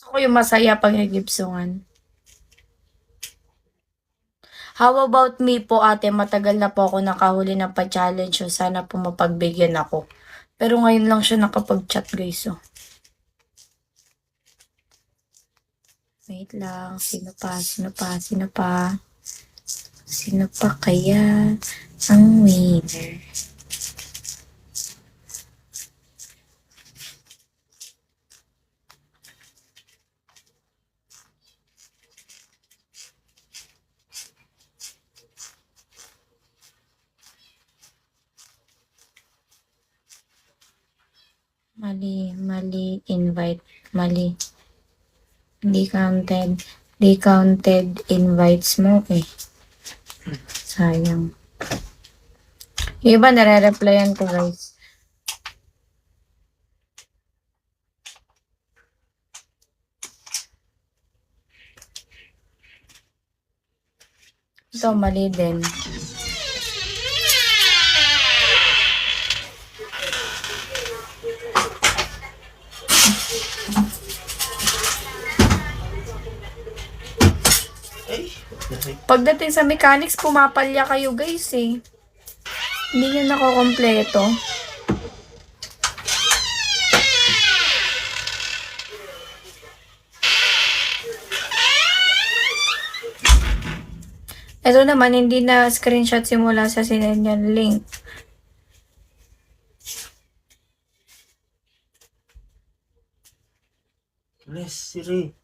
Gusto ko yung masaya pag nagibsungan. How about me po ate, matagal na po ako nakahuli ng pa-challenge so sana po mapagbigyan ako. Pero ngayon lang siya nakapag-chat guys oh. Wait lang, sino pa, sino pa, sino pa? Sino pa kaya ang winner? Mali, invite, mali. Hindi counted. Di counted invites mo eh. Sayang. Yung iba nare-replyan ko guys. Ito, mali din. Pagdating sa mechanics, pumapalya kayo guys eh. Hindi nyo nakokompleto. Ito naman, hindi na screenshot simula sa sinend niya link. Bless, Siri.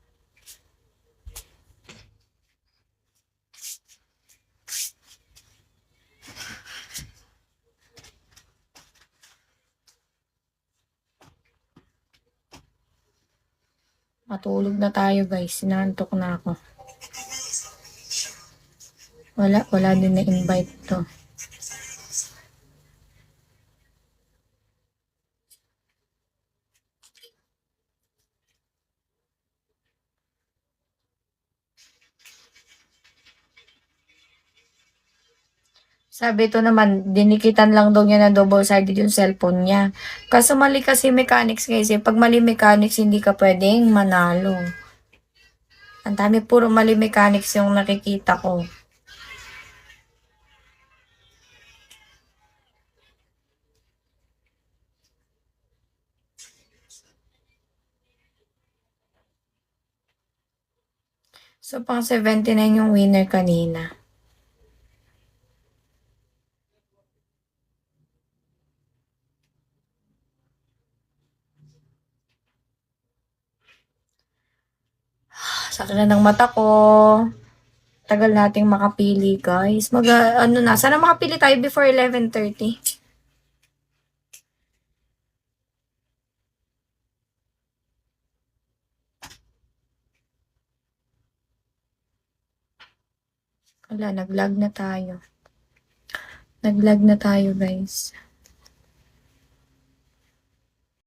Matulog na tayo guys. Sinantok na ako. Wala din na invite to. Sabi to naman, dinikitan lang daw niya na double-sided yung cellphone niya. Kaso mali kasi mechanics guys eh. Pag mali mechanics, hindi ka pwedeng manalo. Ang dami puro mali mechanics yung nakikita ko. So, pang 79 yung winner kanina. Sakit na ng mata ko. Tagal nating makapili, guys. Ano na, sana makapili tayo before 11:30. Wala, nag-lag na tayo. Nag-lag na tayo, guys.